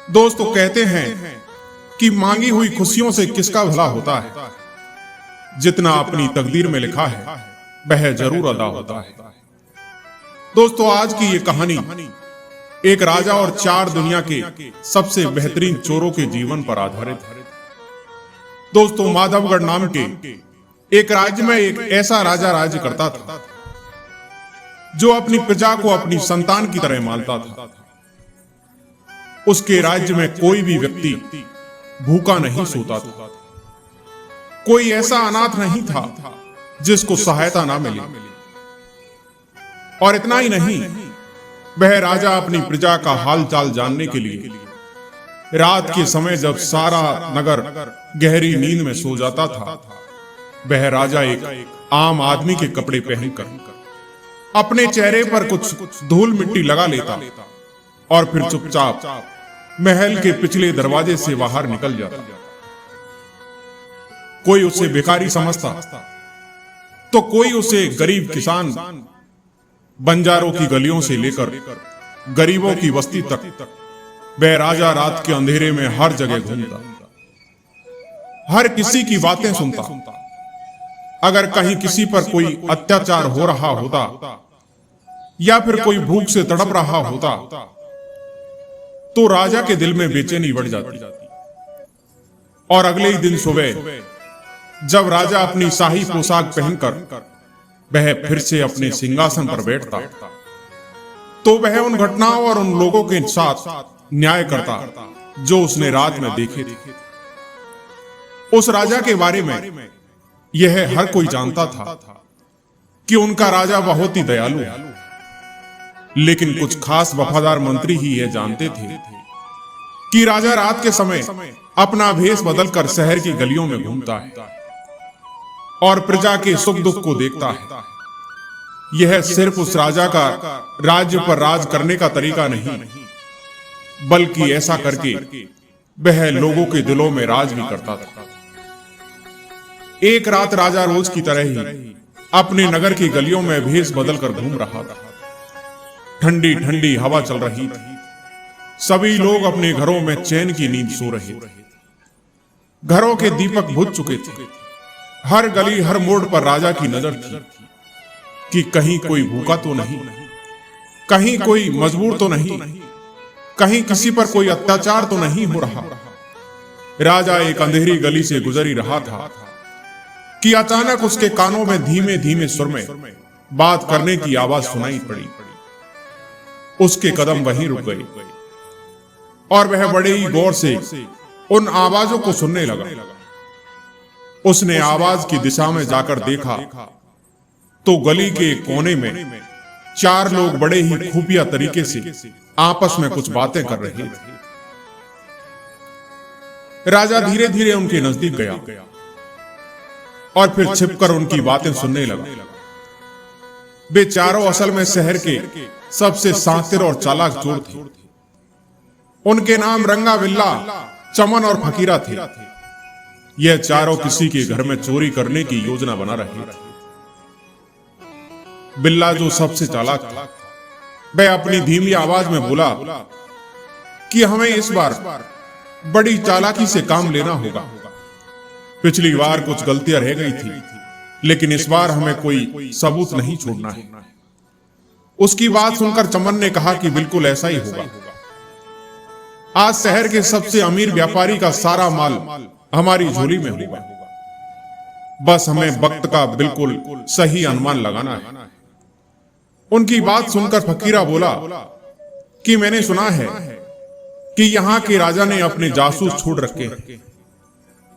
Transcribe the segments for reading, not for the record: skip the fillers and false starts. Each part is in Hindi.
दोस्तों कहते हैं कि मांगी हुई खुशियों से किसका भला होता है। जितना अपनी तकदीर में लिखा है वह जरूर अदा होता है। दोस्तों आज की ये कहानी एक राजा और चार दुनिया के सबसे बेहतरीन चोरों के जीवन पर आधारित है। दोस्तों माधवगढ़ नाम के एक राज्य में एक ऐसा राजा राज्य करता था जो अपनी प्रजा को अपनी संतान की तरह मानता था। उसके राज्य में कोई भी व्यक्ति भूखा नहीं सोता था। कोई ऐसा अनाथ नहीं था जिसको सहायता ना मिले। और इतना ही नहीं, वह राजा अपनी प्रजा का हाल चाल जानने के लिए रात के समय जब सारा नगर गहरी नींद में सो जाता था, वह राजा एक आम आदमी के कपड़े पहनकर अपने चेहरे पर कुछ धूल मिट्टी लगा लेता और फिर चुपचाप महल के पिछले दरवाजे से बाहर निकल जाता। कोई उसे भिखारी समझता तो कोई उसे गरीब किसान, बंजारों की गलियों से लेकर गरीबों की बस्ती तक वह राजा रात के अंधेरे में हर जगह घूमता, हर किसी की बातें सुनता। अगर कहीं किसी पर कोई अत्याचार हो रहा होता या फिर कोई भूख से तड़प रहा होता तो राजा के दिल में बेचैनी बढ़ जाती। और अगले ही दिन सुबह जब राजा अपनी शाही पोशाक पहनकर वह फिर से अपने सिंहासन पर बैठता तो वह उन घटनाओं और उन लोगों के साथ न्याय करता जो उसने रात में देखे थे। उस राजा के बारे में यह हर कोई जानता था कि उनका राजा बहुत ही दयालु है, लेकिन कुछ खास वफादार मंत्री ही यह जानते थे कि राजा रात के समय अपना भेष बदलकर शहर की गलियों में घूमता है और प्रजा के सुख दुख को देखता है। यह सिर्फ उस राजा का राज्य पर राज करने का तरीका नहीं, बल्कि ऐसा करके वह लोगों के दिलों में राज भी करता था। एक रात राजा रोज की तरह ही अपने नगर की गलियों में भेष बदलकर घूम रहा था। ठंडी ठंडी हवा चल रही थी। सभी लोग अपने घरों में चैन की नींद सो रहे थे। घरों के दीपक बुझ चुके थे। हर गली हर मोड़ पर राजा की नजर थी कि कहीं कोई भूखा तो नहीं, कहीं कोई मजबूर तो नहीं, कहीं किसी पर कोई अत्याचार तो नहीं हो रहा। राजा एक अंधेरी गली से गुजर ही रहा था कि अचानक उसके कानों में धीमे धीमे सुर में बात करने की आवाज सुनाई पड़ी। उसके कदम वहीं रुक गए और वह बड़े ही गौर से उन आवाजों को सुनने लगा। उसने आवाज की दिशा में जाकर देखा तो गली के कोने में चार लोग बड़े ही खुफिया तरीके से आपस में कुछ बातें कर रहे थे। राजा धीरे धीरे उनके नजदीक गया और फिर छिपकर उनकी बातें सुनने लगा। वे चारों असल में शहर के सबसे शातिर और चालाक चोर थे। उनके नाम रंगा, बिल्ला, चमन और फकीरा थे। यह चारों किसी के घर में चोरी करने की योजना बना रहे थे। बिल्ला जो सबसे चालाक था, वह अपनी धीमी आवाज में बोला कि हमें इस बार बड़ी चालाकी से काम लेना होगा। पिछली बार कुछ गलतियां रह गई थी, लेकिन इस बार हमें कोई सबूत नहीं छोड़ना है। उसकी बात सुनकर चमन ने कहा कि बिल्कुल ऐसा ही होगा। आज शहर के सबसे अमीर व्यापारी का सारा माल हमारी झोली में होगा। बस हमें वक्त का बिल्कुल सही अनुमान लगाना है। उनकी बात सुनकर फकीरा बोला कि मैंने सुना है कि यहाँ के राजा ने अपने जासूस छोड़ रखे हैं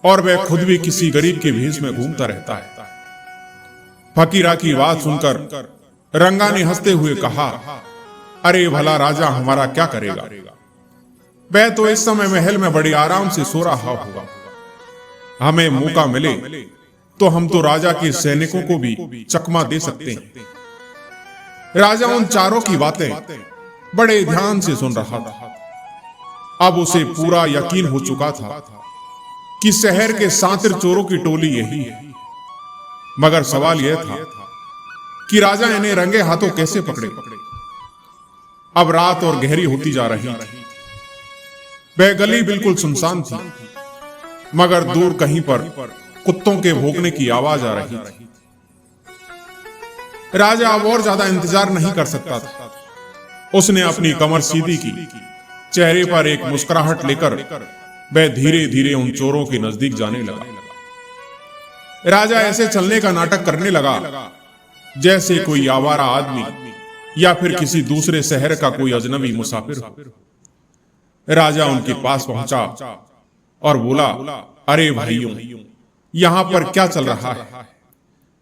और वह खुद भी किसी गरीब के भेष में घूमता रहता है। फकीरा की बात सुनकर रंगा ने हंसते हुए कहा, अरे भला राजा हमारा क्या करेगा? वह तो इस समय महल में बड़े आराम से सो रहा होगा। हमें मौका मिले तो हम तो राजा के सैनिकों को भी चकमा दे सकते हैं। राजा उन चारों की बातें बड़े ध्यान से सुन रहा था। अब उसे पूरा यकीन हो चुका था कि शहर के शातिर चोरों की टोली यही है। मगर सवाल यह था कि राजा इन्हें रंगे हाथों कैसे पकड़े। अब रात और गहरी होती जा रही थी। वह गली बिल्कुल सुनसान थी, मगर दूर कहीं पर कुत्तों के भौंकने की आवाज आ रही थी। राजा अब और ज्यादा इंतजार नहीं कर सकता था। उसने अपनी कमर सीधी की, चेहरे पर एक मुस्कुराहट लेकर वह धीरे धीरे उन चोरों के नजदीक जाने लगा। राजा ऐसे चलने का नाटक करने लगा जैसे कोई आवारा आदमी या फिर किसी दूसरे शहर का कोई अजनबी मुसाफिर हो। राजा उनके पास पहुंचा और बोला, अरे भाइयों, यहां पर क्या चल रहा है?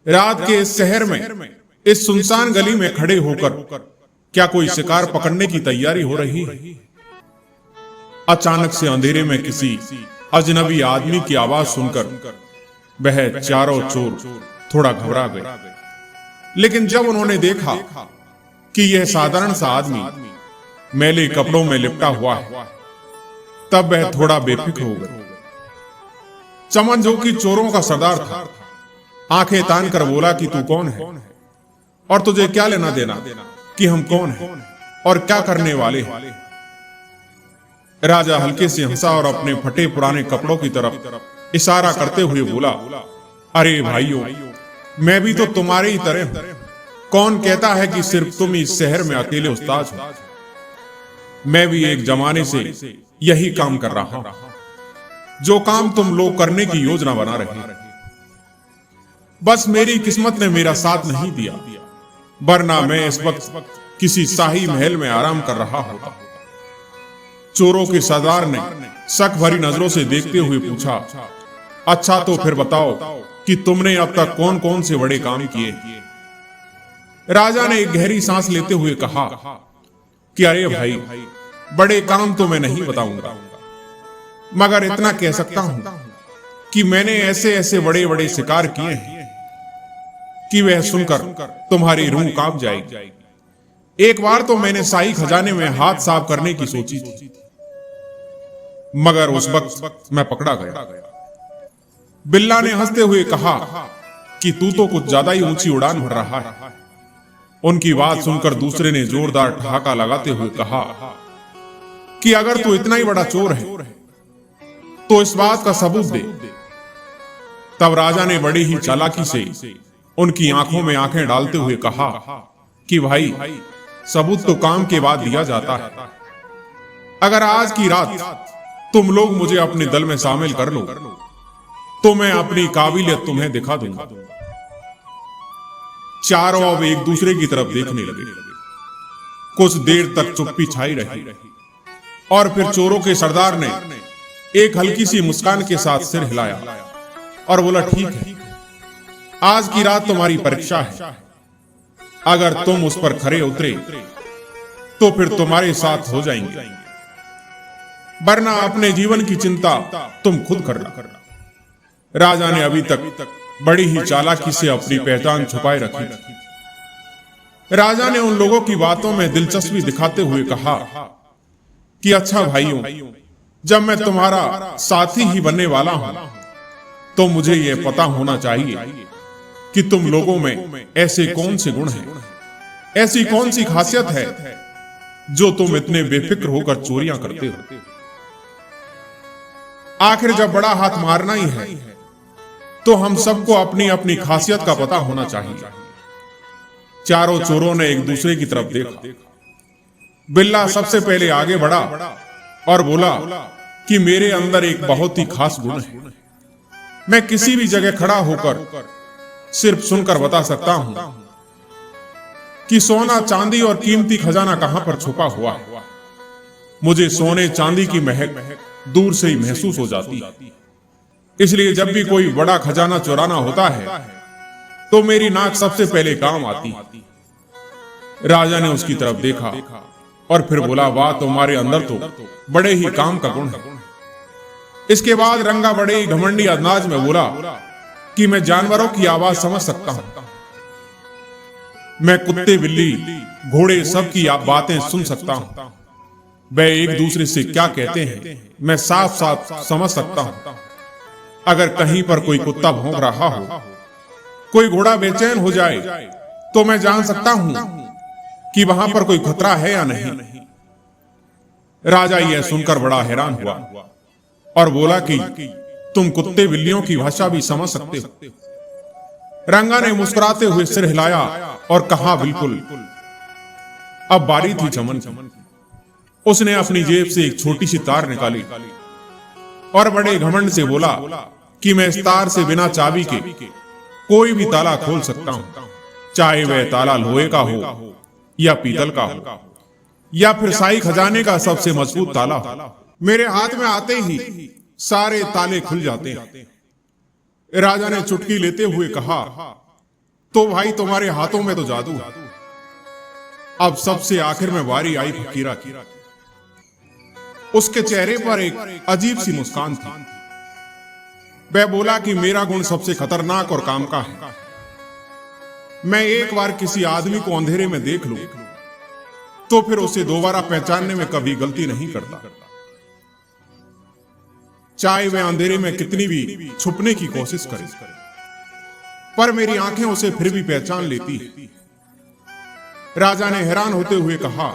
रात के इस शहर में, इस सुनसान गली में खड़े होकर क्या कोई शिकार पकड़ने की तैयारी हो रही है? अचानक से अंधेरे में किसी अजनबी आदमी की आवाज सुनकर वह चारों चोर थोड़ा घबरा गए। लेकिन जब उन्होंने देखा कि यह साधारण सा आदमी मैले कपड़ों में लिपटा हुआ है, तब वह थोड़ा बेफिक्र हो गए। चमन, जो कि चोरों का सरदार था, आंखें तान कर बोला कि तू कौन है और तुझे क्या लेना देना कि हम कौन हैं और क्या करने वाले हैं? राजा हल्के से हंसा और अपने फटे पुराने कपड़ों की तरफ इशारा करते हुए बोला, अरे भाइयों, मैं भी तो तुम्हारे ही तरह हूं। कौन कहता है कि सिर्फ तुम इस शहर में अकेले उस्ताद हो? मैं भी एक जमाने से यही काम कर रहा हूं, जो काम तुम लोग करने की योजना बना रहे। बस मेरी किस्मत ने मेरा साथ नहीं दिया, वरना मैं इस वक्त किसी शाही महल में आराम कर रहा होता। चोरों के सरदार ने शक भरी नजरों से देखते हुए पूछा, अच्छा तो फिर बताओ कि तुमने अब तक कौन कौन से बड़े काम किए? राजा ने एक गहरी सांस लेते हुए कहा कि अरे भाई, बड़े काम तो मैं नहीं बताऊंगा, मगर इतना कह सकता हूं कि मैंने ऐसे ऐसे बड़े बड़े शिकार किए हैं कि वह सुनकर तुम्हारी रूह कांप जाएगी। एक बार तो मैंने शाही खजाने में हाथ साफ करने की सोची थी, मगर उस वक्त मैं पकड़ा गया। बिल्ला ने हंसते हुए कहा कि तू तो कुछ ज्यादा ही ऊंची उड़ान भर रहा है। उनकी बात सुनकर दूसरे ने जोरदार ठहाका लगाते हुए कहा कि अगर तू इतना ही बड़ा चोर है तो इस बात का सबूत दे। तब राजा ने बड़ी ही चालाकी से उनकी आंखों में आंखें डालते हुए कहा कि भाई, सबूत तो काम के बाद दिया जाता है। अगर आज की रात तुम लोग मुझे अपने दल में शामिल कर लो तो मैं अपनी काबिलियत तुम्हें दिखा दूंगा। चारों अब एक दूसरे की तरफ देखने लगे। कुछ देर तक चुप्पी छाई रही और फिर चोरों के सरदार ने एक हल्की सी मुस्कान के साथ सिर हिलाया और बोला, ठीक है, आज की रात तुम्हारी परीक्षा है। अगर तुम उस पर खरे उतरे तो फिर तुम्हारे साथ हो जाएंगे, वरना अपने जीवन की चिंता तुम खुद करना। राजा ने अभी तक बड़ी ही चालाकी से अपनी पहचान छुपाए रखी थी। राजा ने उन लोगों की बातों में दिलचस्पी दिखाते हुए कहा कि अच्छा भाइयों, जब मैं तुम्हारा साथी ही बनने वाला हूं तो मुझे यह पता होना चाहिए कि तुम लोगों में ऐसे कौन से गुण हैं, ऐसी कौन सी खासियत है जो तुम इतने बेफिक्र होकर चोरियां करते हो। आखिर जब बड़ा हाथ मारना ही है तो हम सबको अपनी अपनी खासियत का पता होना चाहिए। चारों चोरों ने एक दूसरे की तरफ देखा। बिल्ला सबसे पहले आगे बढ़ा और बोला कि मेरे अंदर एक बहुत ही खास गुण है। मैं किसी भी जगह खड़ा होकर सिर्फ सुनकर बता सकता हूं कि सोना, चांदी और कीमती खजाना कहां पर छुपा हुआ है। मुझे सोने चांदी की महक दूर से ही महसूस हो जाती है। इसलिए जब भी कोई बड़ा खजाना चुराना होता है तो मेरी नाक सबसे पहले काम आती है। राजा ने उसकी तरफ देखा और फिर बोला, वाह, तुम्हारे अंदर तो बड़े ही काम का गुण है। इसके बाद रंगा बड़े ही घमंडी अंदाज में बोला कि मैं जानवरों की आवाज समझ सकता हूं। मैं कुत्ते, बिल्ली, घोड़े सब की बातें सुन सकता हूं। वे एक दूसरे से क्या कहते हैं मैं साफ साफ समझ सकता हूं। अगर कहीं पर कोई कुत्ता भौंक रहा हो, कोई घोड़ा बेचैन हो जाए, तो मैं जान सकता हूं कि वहां पर कोई खतरा है या नहीं। राजा यह सुनकर बड़ा हैरान हुआ और बोला कि तुम कुत्ते बिल्लियों की भाषा भी समझ सकते हो। रंगा ने मुस्कुराते हुए सिर हिलाया और कहा, बिल्कुल। अब बारी थी चमन की। उसने अपनी जेब से एक छोटी सी तार निकाली और बड़े घमंड से बोला कि मैं इस तार से बिना चाबी के कोई भी ताला खोल सकता हूं, चाहे वह ताला लोहे का हो या पीतल का हो या फिर शाही खजाने का सबसे मजबूत ताला हो। मेरे हाथ में आते ही सारे ताले खुल जाते हैं। राजा ने चुटकी लेते हुए कहा, तो भाई तुम्हारे हाथों में तो जादू है। अब सबसे आखिर में बारी आई फकीरा की। उसके चेहरे पर एक अजीब सी मुस्कान थी। वह बोला कि मेरा गुण सबसे खतरनाक और काम का है। मैं एक बार किसी आदमी को अंधेरे में देख लूं तो फिर उसे दोबारा पहचानने में कभी गलती नहीं करता, चाहे वह अंधेरे में कितनी भी छुपने की कोशिश करे, पर मेरी आंखें उसे फिर भी पहचान लेती है। राजा ने हैरान होते हुए कहा,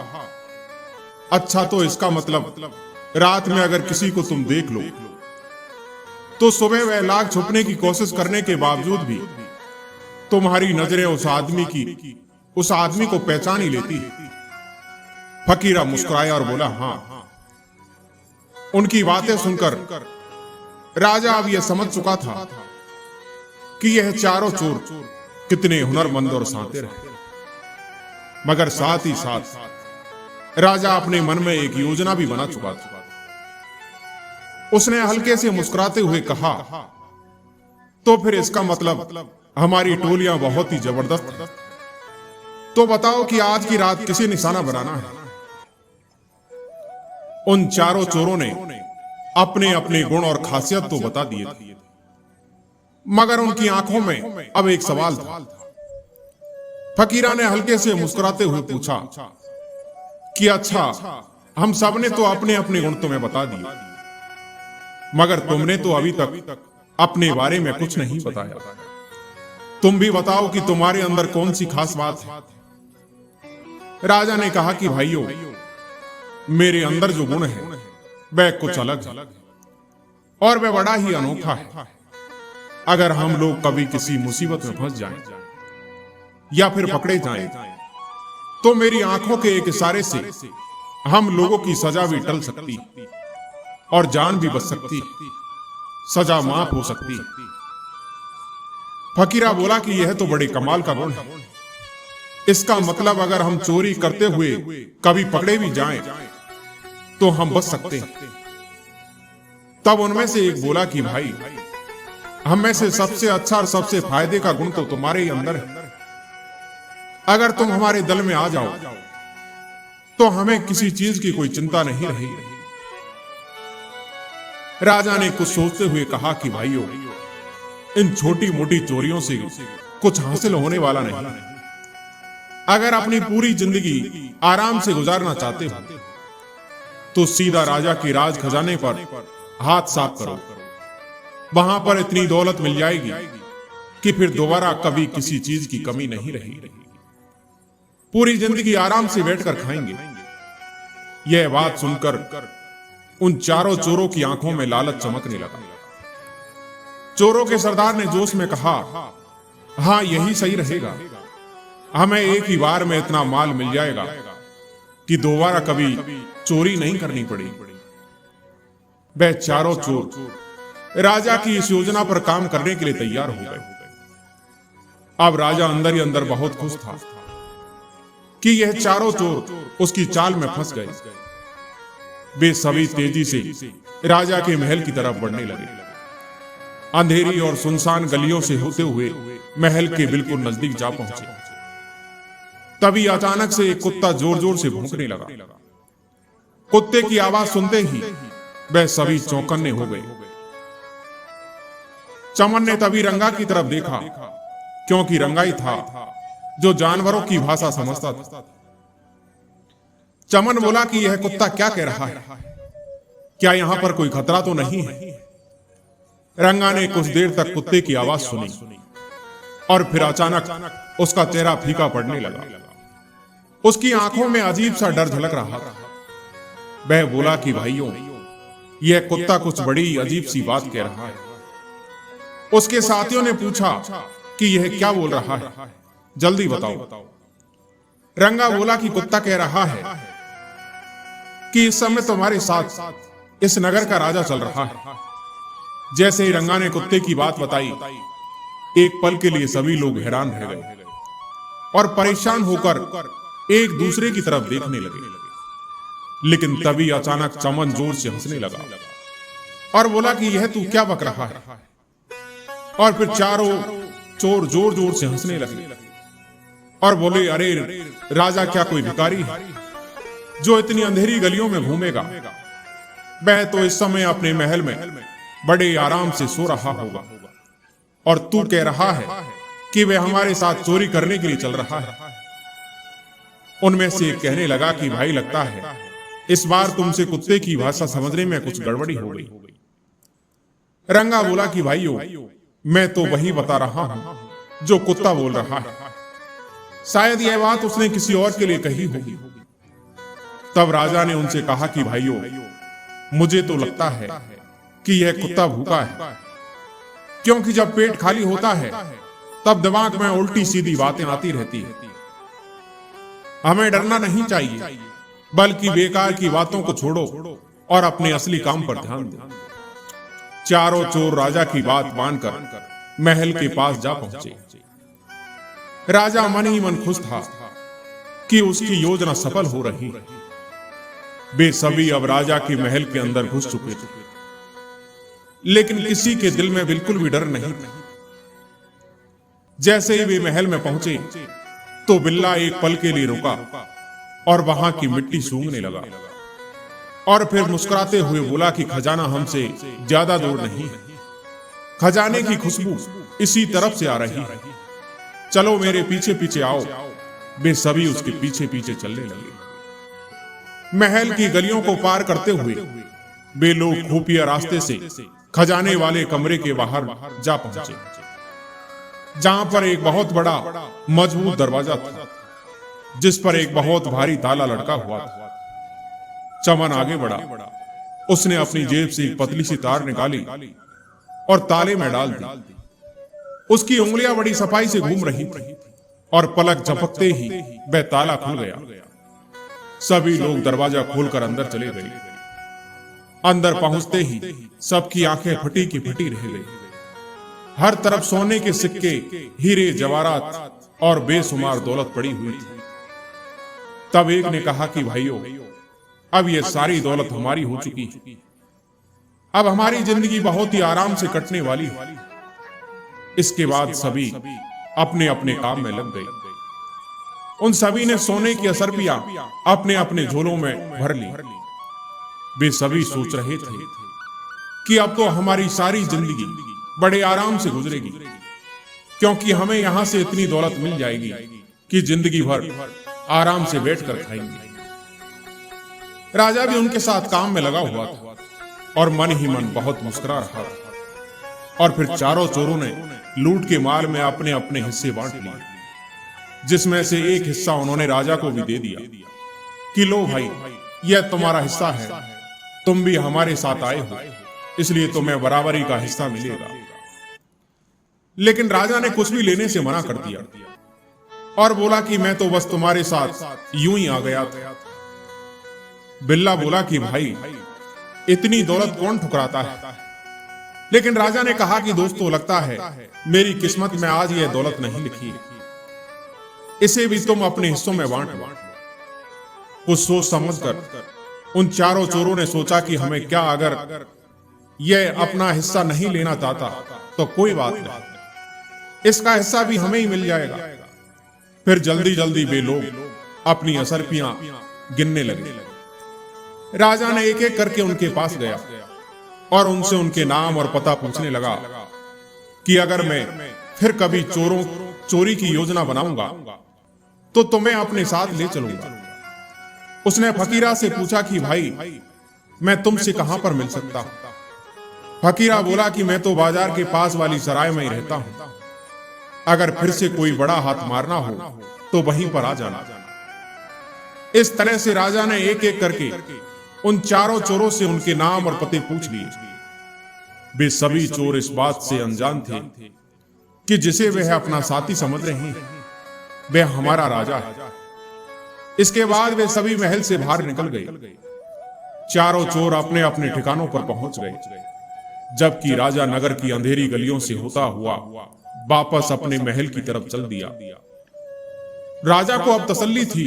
अच्छा, तो इसका मतलब रात में अगर किसी को तुम देख लो तो सुबह वह लाख छुपने की कोशिश करने के बावजूद भी तुम्हारी नजरें उस आदमी को पहचान ही लेती है। फकीरा मुस्कुराया और बोला, हां। उनकी बातें सुनकर राजा अब यह समझ चुका था कि यह चारों चोर कितने हुनरमंद और शातिर हैं, मगर साथ ही साथ राजा अपने मन में एक योजना भी बना चुका था। उसने हल्के से मुस्कुराते हुए कहा, तो फिर इसका मतलब हमारी टोलियां बहुत ही जबरदस्त हैं। तो बताओ कि आज की रात किसे निशाना बनाना है। उन चारों चोरों ने अपने अपने गुण और खासियत तो बता दिए थे, मगर उनकी आंखों में अब एक सवाल था। फकीरा ने हल्के से मुस्कुराते हुए पूछा कि अच्छा, हम सब ने तो अपने अपने गुण तुम्हें बता दिए, मगर तुमने तो अभी तक अपने बारे में कुछ नहीं बताया। तुम भी बताओ कि तुम्हारे अंदर कौन सी खास बात है। राजा ने कहा कि भाइयों, मेरे अंदर जो गुण है वह कुछ अलग है और वह बड़ा ही अनोखा है। अगर हम लोग कभी किसी मुसीबत में फंस जाएं या फिर पकड़े जाएं, तो मेरी आंखों के एक इशारे से हम लोगों की सजा भी टल सकती और जान भी बच सकती, सजा माफ हो सकती। फकीरा बोला कि यह तो बड़े कमाल का गुण है। इसका मतलब अगर हम चोरी करते हुए कभी पकड़े भी जाएं तो हम बच सकते हैं। तब उनमें से एक बोला कि भाई, हम में से सबसे अच्छा और सबसे फायदे का गुण तो तुम्हारे ही अंदर है। अगर तुम हमारे दल में आ जाओ तो हमें किसी चीज की कोई चिंता नहीं रहेगी। राजा ने कुछ सोचते हुए कहा कि भाइयों, इन छोटी मोटी चोरियों से कुछ हासिल होने वाला नहीं। अगर अपनी पूरी जिंदगी आराम से गुजारना चाहते हो तो सीधा राजा के राज खजाने पर हाथ साफ करो। वहां पर इतनी दौलत मिल जाएगी कि फिर दोबारा कभी किसी चीज की कमी नहीं रहेगी। पूरी जिंदगी आराम से बैठकर खाएंगे। यह बात सुनकर उन चारों चोरों की आंखों में लालच चमकने लगा। चोरों के सरदार ने जोश में कहा, हां, यही सही रहेगा। हमें एक ही बार में इतना माल मिल जाएगा कि दोबारा कभी चोरी नहीं करनी पड़ेगी। वह चारों चोर राजा की इस योजना पर काम करने के लिए तैयार हो गए। अब राजा अंदर ही अंदर बहुत खुश था कि यह चारों चोर उसकी चाल में फंस गए। वे सभी तेजी से राजा के महल की तरफ बढ़ने लगे। अंधेरी और सुनसान गलियों से होते हुए महल के बिल्कुल नजदीक जा पहुंचे। तभी अचानक से एक कुत्ता जोर जोर से भौंकने लगा। कुत्ते की आवाज सुनते ही वह सभी चौकन्ने हो गए। चमन ने तभी रंगा की तरफ देखा, क्योंकि रंगा ही था जो जानवरों की भाषा समझता था। चमन बोला कि यह कुत्ता क्या कह रहा है, क्या यहां पर कोई खतरा तो नहीं है। रंगा ने कुछ देर तक कुत्ते की आवाज सुनी और फिर अचानक उसका चेहरा फीका पड़ने लगा। उसकी आंखों में अजीब सा डर झलक रहा था। वह बोला कि भाइयों, यह कुत्ता कुछ बड़ी अजीब सी बात कह रहा है। उसके साथियों ने पूछा कि यह क्या बोल रहा है, जल्दी बताओ। रंगा बोला कि कुत्ता कह रहा है कि इस समय तुम्हारे साथ इस नगर का राजा चल रहा है। जैसे ही रंगा ने कुत्ते की बात बताई, एक पल के लिए सभी लोग हैरान रह गए और परेशान होकर एक दूसरे की तरफ देखने लगे। लेकिन तभी अचानक चमन जोर से हंसने लगा और बोला कि यह तू क्या बक रहा है। और फिर चारों चोर जोर जोर से हंसने लगे और बोले, अरे राजा क्या कोई भिखारी है जो इतनी अंधेरी गलियों में घूमेगा? वह तो इस समय अपने महल में बड़े आराम से सो रहा होगा और तू कह रहा है कि वह हमारे साथ चोरी करने के लिए चल रहा है। उनमें से एक कहने लगा कि भाई, लगता है इस बार तुमसे कुत्ते की भाषा समझने में कुछ गड़बड़ी हो गई। रंगा बोला कि भाइयों, मैं तो वही बता रहा हूं जो कुत्ता बोल रहा है। शायद यह बात उसने किसी और के लिए कही होगी। तब राजा ने उनसे कहा कि भाइयों, मुझे तो लगता है कि यह कुत्ता भूखा है, क्योंकि जब पेट खाली होता है तब दिमाग में उल्टी सीधी बातें आती रहती है। हमें डरना नहीं चाहिए, बल्कि बेकार की बातों को छोड़ो और अपने असली काम पर ध्यान दो। चारों चोर राजा की बात मानकर महल के पास जा पहुंचे। राजा मन ही मन खुश था कि उसकी योजना सफल हो रही है। वे सभी अब राजा के महल के अंदर घुस चुके थे, लेकिन किसी के दिल में बिल्कुल भी डर नहीं था। जैसे ही वे महल में पहुंचे तो बिल्ला एक पल के लिए रुका और वहां की मिट्टी सूंघने लगा और फिर मुस्कुराते हुए बोला कि खजाना हमसे ज्यादा दूर नहीं है। खजाने की खुशबू इसी तरफ से आ रही है, चलो मेरे पीछे पीछे आओ। वे सभी उसके पीछे पीछे चलने लगे। महल की गलियों को पार करते हुए वे लोग खुफिया रास्ते से खजाने वाले कमरे के बाहर जा पहुंचे, जहां पर एक बहुत बड़ा मजबूत दरवाजा था, जिस पर एक बहुत भारी ताला लटका हुआ था। चमन आगे बढ़ा। उसने अपनी जेब से एक पतली सी तार निकाली और ताले में डाल दी। उसकी उंगलियां बड़ी सफाई से घूम रही थी और पलक झपकते ही वह ताला खुल गया। सभी लोग दरवाजा खोलकर अंदर चले गए। अंदर पहुंचते ही सबकी आंखें फटी की फटी रह गई। हर तरफ सोने के सिक्के, हीरे जवाहरात और बेशुमार दौलत पड़ी हुई थी। तब एक ने कहा कि भाइयों, अब ये सारी दौलत हमारी हो चुकी है। अब हमारी जिंदगी बहुत ही आराम से कटने वाली है। इसके बाद सभी अपने अपने काम में लग गए। उन सभी ने सोने की असरपियां अपने अपने झोलों में भर ली। वे सभी सोच रहे थे कि अब तो हमारी सारी जिंदगी बड़े आराम से गुजरेगी, क्योंकि हमें यहां से इतनी दौलत मिल जाएगी कि जिंदगी भर आराम से बैठकर खाएंगे। राजा भी उनके साथ काम में लगा हुआ था और मन ही मन बहुत मुस्कुरा रहा था। और फिर चारों चोरों ने लूट के माल में अपने अपने हिस्से बांट लिए, जिसमें से एक हिस्सा उन्होंने राजा को भी दे दिया कि लो भाई, यह तुम्हारा हिस्सा है, तुम भी हमारे साथ आए हो, इसलिए तुम्हें बराबरी का हिस्सा मिलेगा। लेकिन राजा ने कुछ भी लेने से मना कर दिया और बोला कि मैं तो बस तुम्हारे साथ यूं ही आ गया था। बिल्ला बोला कि भाई, इतनी दौलत कौन ठुकराता है? लेकिन राजा ने कहा कि दोस्तों, लगता है मेरी किस्मत में आज यह दौलत नहीं लिखी है, इसे भी तुम अपने हिस्सों में बांट लो। कुछ सोच समझकर उन चारों चोरों ने सोचा कि हमें क्या, अगर यह अपना हिस्सा नहीं लेना चाहता तो कोई बात नहीं, इसका हिस्सा भी हमें ही मिल जाएगा। फिर जल्दी जल्दी वे लोग अपनी असरपियां गिनने लगे। राजा ने एक एक करके उनके पास गया और उनसे उनके नाम और पता पूछने लगा कि अगर मैं फिर कभी चोरी की योजना बनाऊंगा तो तुम्हें अपने साथ ले चलूंगा। उसने फकीरा से पूछा कि भाई, मैं तुमसे कहां पर मिल सकता हूं? फकीरा बोला कि मैं तो बाजार के पास वाली सराय में ही रहता हूं, अगर फिर से कोई बड़ा हाथ मारना हो तो वहीं पर आ जाना। इस तरह से राजा ने एक एक करके उन चारों चोरों से उनके नाम और पते पूछ लिए। वे सभी चोर इस बात से अनजान थे कि जिसे वह अपना साथी समझ रहे हैं वह हमारा राजा है। इसके बाद वे सभी महल से बाहर निकल गए। चारों चोर अपने अपने ठिकानों पर पहुंच गए, जबकि राजा नगर की अंधेरी गलियों से होता हुआ वापस अपने महल की तरफ चल दिया। राजा को अब तसल्ली थी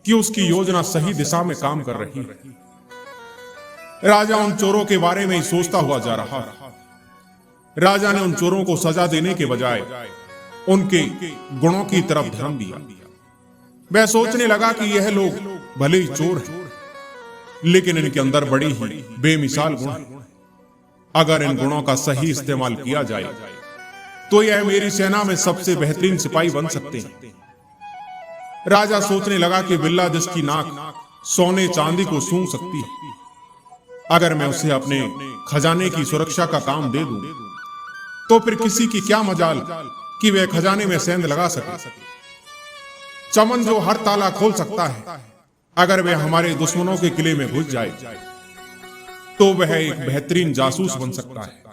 कि उसकी योजना सही दिशा में काम कर रही है। राजा उन चोरों के बारे में ही सोचता हुआ जा रहा था। राजा ने उन चोरों को सजा देने के बजाय उनके गुणों की तरफ ध्यान दिया। वह सोचने लगा कि यह लोग भले ही चोर हैं, लेकिन इनके अंदर बड़ी ही बेमिसाल गुण हैं। अगर इन गुणों का सही इस्तेमाल किया जाए तो यह मेरी सेना में सबसे बेहतरीन सिपाही बन सकते हैं। राजा सोचने लगा कि बिल्ला जिसकी नाक सोने चांदी को सूंघ सकती है, अगर मैं उसे अपने खजाने की सुरक्षा का काम दे दूं, तो फिर किसी की क्या मजाल कि वह खजाने में सेंध लगा सके। चमन जो हर ताला खोल सकता है, अगर वह हमारे दुश्मनों के किले में घुस जाए तो वह एक बेहतरीन जासूस बन सकता है।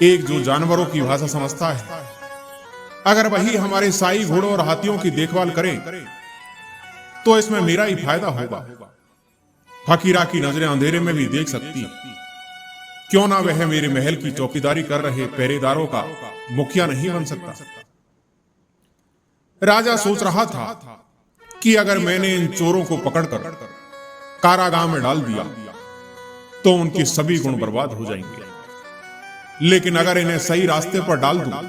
एक जो जानवरों की भाषा समझता है, अगर वही हमारे साई घोड़ों और हाथियों की देखभाल करे तो इसमें मेरा ही फायदा होगा। फकीरा की नजरें अंधेरे में भी देख सकती है, क्यों ना वह मेरे महल की चौकीदारी कर रहे पहरेदारों का मुखिया नहीं बन सकता। राजा सोच रहा था कि अगर मैंने इन चोरों को पकड़कर कारागार में डाल दिया तो उनके सभी गुण बर्बाद हो जाएंगे, लेकिन अगर इन्हें सही रास्ते पर डाल दूं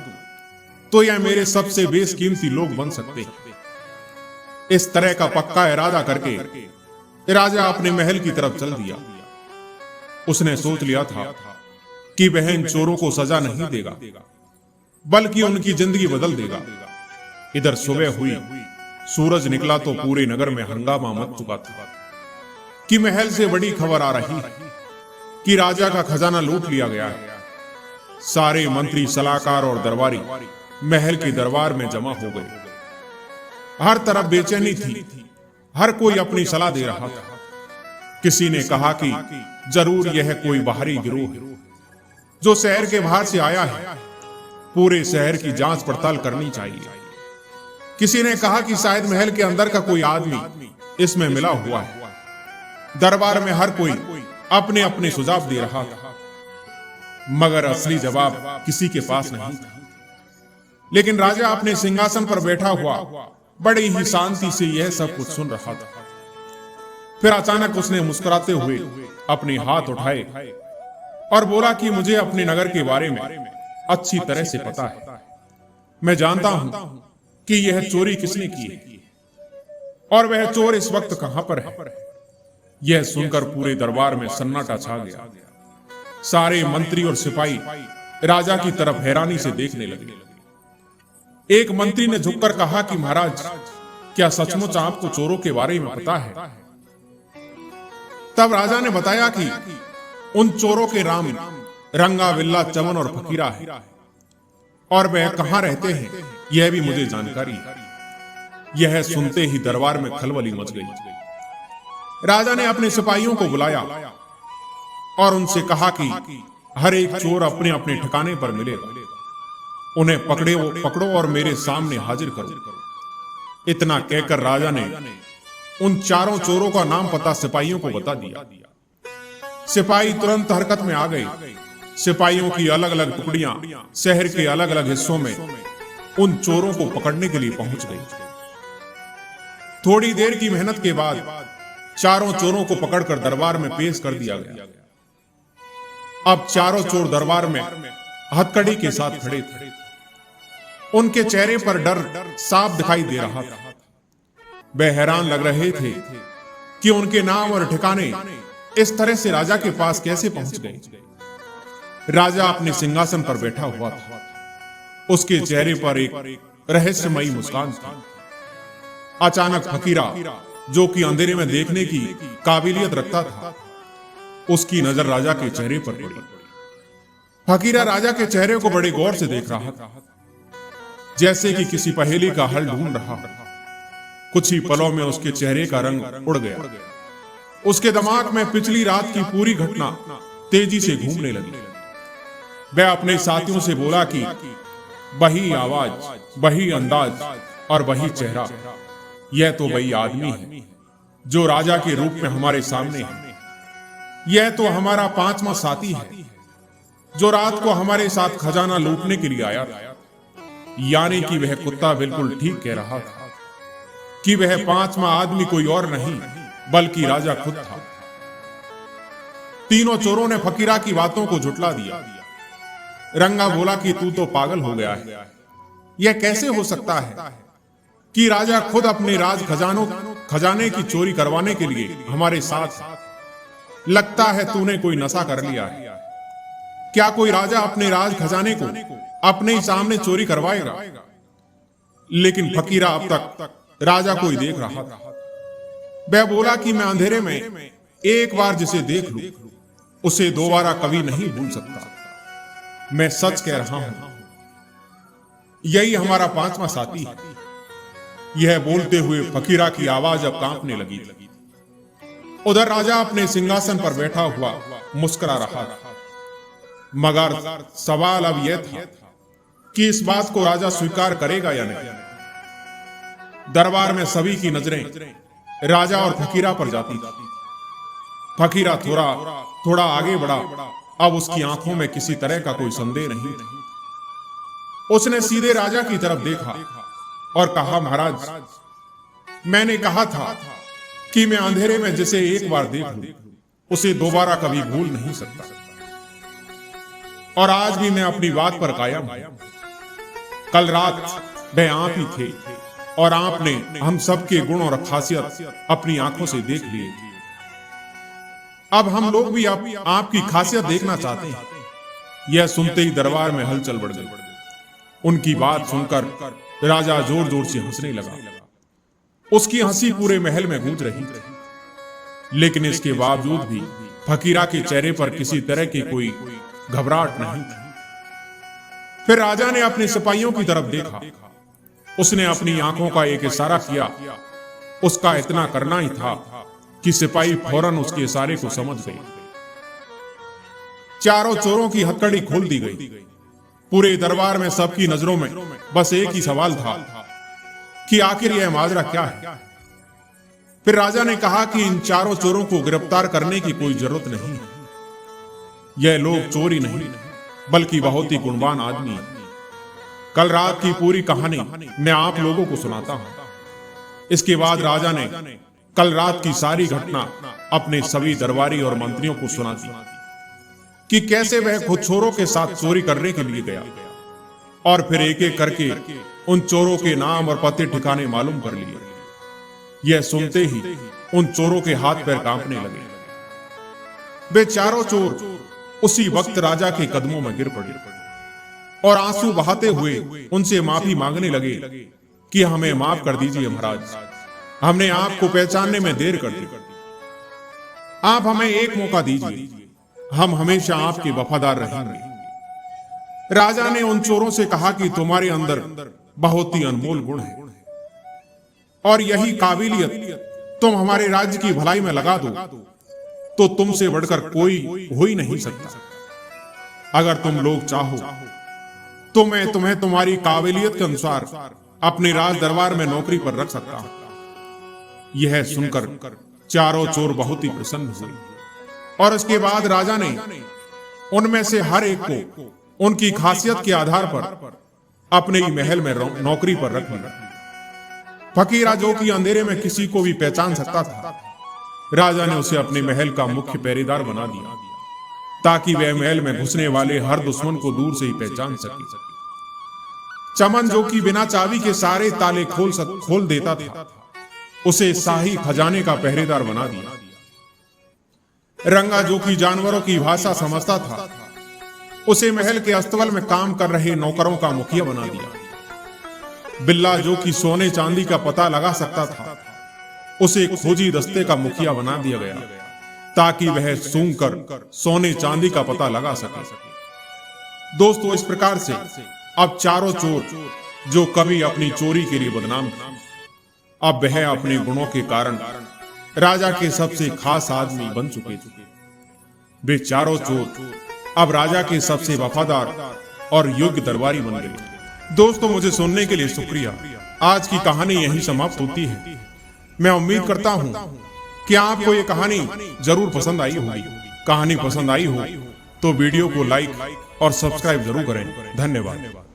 तो यह मेरे सबसे बेशकीमती लोग बन सकते हैं। इस तरह का पक्का इरादा करके राजा अपने महल की तरफ चल दिया। उसने सोच लिया था कि वह इन चोरों को सजा नहीं देगा, बल्कि उनकी जिंदगी बदल देगा। इधर सुबह हुई, सूरज निकला तो पूरे नगर में हंगामा मच चुका था कि महल से बड़ी खबर आ रही कि राजा का खजाना लूट लिया गया है। सारे मंत्री, सलाहकार और दरबारी महल के दरबार में जमा हो गए। हर तरफ बेचैनी थी, हर कोई अपनी सलाह दे रहा था। किसी ने कहा कि जरूर यह कोई बाहरी गिरोह है जो शहर के बाहर से आया है, पूरे शहर की जांच पड़ताल करनी चाहिए। किसी ने कहा कि शायद महल के अंदर का कोई आदमी इसमें मिला हुआ है। दरबार में हर कोई अपने अपने सुझाव दे रहा था, मगर असली जवाब किसी के पास नहीं था। लेकिन राजा अपने सिंहासन पर बैठा हुआ बड़ी ही शांति से यह सब कुछ सुन रहा था। फिर अचानक उसने मुस्कुराते हुए अपने हाथ उठाए और बोला कि मुझे अपने नगर के बारे में अच्छी तरह से पता है। मैं जानता हूं कि यह चोरी किसने की है और वह चोर इस वक्त कहां पर है। यह सुनकर पूरे दरबार में सन्नाटा छा गया। सारे मंत्री और सिपाही राजा की तरफ हैरानी से देखने लगे। एक मंत्री ने झुककर कहा कि महाराज, क्या सचमुच आपको चोरों के बारे में पता है? तब राजा ने बताया कि उन चोरों के नाम रंगा, बिल्ला, चमन और फकीरा है, और वह कहां रहते हैं यह भी मुझे जानकारी है। यह सुनते ही दरबार में खलबली मच गई। राजा ने अपने सिपाहियों को बुलाया और उनसे कहा कि हर एक चोर अपने अपने ठिकाने पर मिलेगा, उन्हें पकड़ो और मेरे सामने हाजिर करो। इतना कहकर राजा ने उन चारों चोरों का नाम पता सिपाहियों को बता दिया। सिपाही तुरंत हरकत में आ गए। सिपाहियों की अलग अलग टुकड़ियां शहर के अलग अलग हिस्सों में उन चोरों को पकड़ने के लिए पहुंच गई। थोड़ी देर की मेहनत के बाद चारों चोरों को पकड़कर दरबार में पेश कर दिया गया। अब चारों चोर दरबार में हथकड़ी के साथ खड़े थे। उनके चेहरे पर डर साफ दिखाई दे रहा था। वे हैरान लग रहे थे कि उनके नाम और ठिकाने इस तरह से राजा के पास कैसे पहुंच गए। राजा अपने सिंहासन पर बैठा हुआ था। उसके चेहरे पर एक रहस्यमयी मुस्कान थी। अचानक फकीरा, जो कि अंधेरे में देखने की काबिलियत रखता था, उसकी नजर राजा के चेहरे पर पड़ी। फकीरा राजा के चेहरे को बड़े गौर से देख रहा था, जैसे कि किसी पहेली का हल ढूंढ रहा हो। कुछ ही पलों में उसके चेहरे का रंग उड़ गया। उसके दिमाग में पिछली रात की पूरी घटना तेजी से घूमने लगी। वह अपने साथियों से बोला कि वही आवाज, वही अंदाज और वही चेहरा, यह तो वही आदमी है जो राजा के रूप में हमारे सामने है। यह तो हमारा 5वां साथी है जो रात को हमारे साथ खजाना लूटने के लिए आया था। यानी कि वह कुत्ता बिल्कुल ठीक कह रहा था कि वह 5वां आदमी कोई और नहीं बल्कि राजा खुद था। तीनों चोरों ने फकीरा की बातों को झुठला दिया। रंगा बोला कि तू तो पागल हो गया है। यह कैसे हो सकता है कि राजा खुद अपने राज खजाने की चोरी करवाने के लिए हमारे साथ? लगता है तूने कोई नशा कर लिया है। क्या कोई राजा अपने राज खजाने को अपने ही सामने चोरी करवाएगा? लेकिन फकीरा अब तक राजा को ही देख रहा था। वह बोला कि मैं अंधेरे में एक बार जिसे देख लूं उसे दोबारा कभी नहीं भूल सकता। मैं सच कह रहा हूं, यही हमारा 5वां साथी है। यह बोलते हुए फकीरा की आवाज अब कांपने लगी। उधर राजा अपने सिंहासन पर बैठा हुआ मुस्कुरा रहा था। मगर सवाल अब यह था कि इस बात को राजा स्वीकार करेगा या नहीं। दरबार में सभी की नजरें राजा और फकीरा पर जाती थी। फकीरा थोड़ा आगे बढ़ा। अब उसकी आंखों में किसी तरह का कोई संदेह नहीं था। उसने सीधे राजा की तरफ देखा और कहा, महाराज, मैंने कहा था कि मैं अंधेरे में जिसे एक बार देख लूं उसे दोबारा कभी भूल नहीं सकता। और आज भी मैं अपनी बात पर कायम हूं। कल रात वह आप ही थे और आपने हम सबके गुण और खासियत अपनी आंखों से देख लिए। अब हम लोग भी आपकी खासियत देखना चाहते हैं। यह सुनते ही दरबार में हलचल बढ़ गई। उनकी बात सुनकर राजा जोर जोर से हंसने लगा। उसकी हंसी पूरे महल में गूंज रही थी। लेकिन इसके बावजूद भी फकीरा के चेहरे पर किसी तरह की कोई घबराहट नहीं थी। फिर राजा ने अपने सिपाहियों की तरफ देखा। उसने अपनी आंखों का एक इशारा किया। उसका इतना करना ही था कि सिपाही फौरन उसके इशारे को समझ गए। चारों चोरों की हथकड़ी खोल दी गई। पूरे दरबार में सबकी नजरों में बस एक ही सवाल था कि आखिर यह माजरा क्या है। फिर राजा ने कहा कि इन चारों चोरों को गिरफ्तार करने की कोई जरूरत नहीं है। यह लोग चोरी नहीं बल्कि बहुत ही गुणवान आदमी है। कल रात की पूरी कहानी मैं आप लोगों को सुनाता हूं। इसके बाद राजा ने कल रात की सारी घटना अपने सभी दरबारी और मंत्रियों को सुना दी कि कैसे वह खुद चोरों के साथ चोरी करने के लिए गया और फिर एक एक करके उन चोरों के नाम और पते ठिकाने मालूम कर लिए। यह सुनते ही उन चोरों के हाथ पैर कांपने लगे। वे चारों चोर उसी वक्त राजा के कदमों में गिर पड़े और आंसू बहाते हुए उनसे माफी मांगने लगे कि हमें माफ कर दीजिए महाराज, हमने आपको पहचानने में देर कर दी। आप हमें एक मौका दीजिए, हम हमेशा आपके वफादार रहेंगे। राजा ने उन चोरों से कहा कि तुम्हारे अंदर बहुत ही अनमोल गुण है और यही काबिलियत तुम हमारे राज्य की भलाई में लगा दो तो तुमसे बढ़कर कोई हो ही नहीं सकता। अगर तुम लोग चाहो तो मैं तुम्हें तुम्हारी काबिलियत के अनुसार अपने राज दरबार में नौकरी पर रख सकता हूं। यह सुनकर चारों चोर बहुत ही प्रसन्न हुए और इसके बाद राजा ने उनमें से हर एक को उनकी खासियत के आधार पर अपने ही महल में नौकरी पर रख लिया। फकीरा, जो कि अंधेरे में किसी को भी पहचान सकता था, राजा ने उसे अपने महल का मुख्य पहरेदार बना दिया ताकि वह महल में घुसने वाले हर दुश्मन को दूर से ही पहचान सके। चमन, जो कि बिना चाबी के सारे ताले खोल देता था, उसे शाही खजाने का पहरेदार बना दिया। रंगा, जो कि जानवरों की भाषा समझता था, उसे महल के अस्तबल में काम कर रहे नौकरों का मुखिया बना दिया। बिल्ला, जो कि सोने चांदी का पता लगा सकता था, उसे खोजी दस्ते का मुखिया बना दिया गया ताकि वह सूंघकर सोने चांदी का पता लगा सके। दोस्तों, इस प्रकार से अब चारों चोर जो कभी अपनी चोरी के लिए बदनाम थे, अब वह अपने गुणों के कारण राजा के सबसे खास आदमी बन चुके थे। वे चारों चोर अब राजा के सबसे वफादार और योग्य दरबारी बन गए। दोस्तों, मुझे सुनने के लिए शुक्रिया। आज की कहानी यहीं समाप्त होती है। मैं उम्मीद करता हूं कि आपको ये कहानी जरूर पसंद आई होगी। कहानी पसंद आई हो तो वीडियो को लाइक और सब्सक्राइब जरूर करें। धन्यवाद।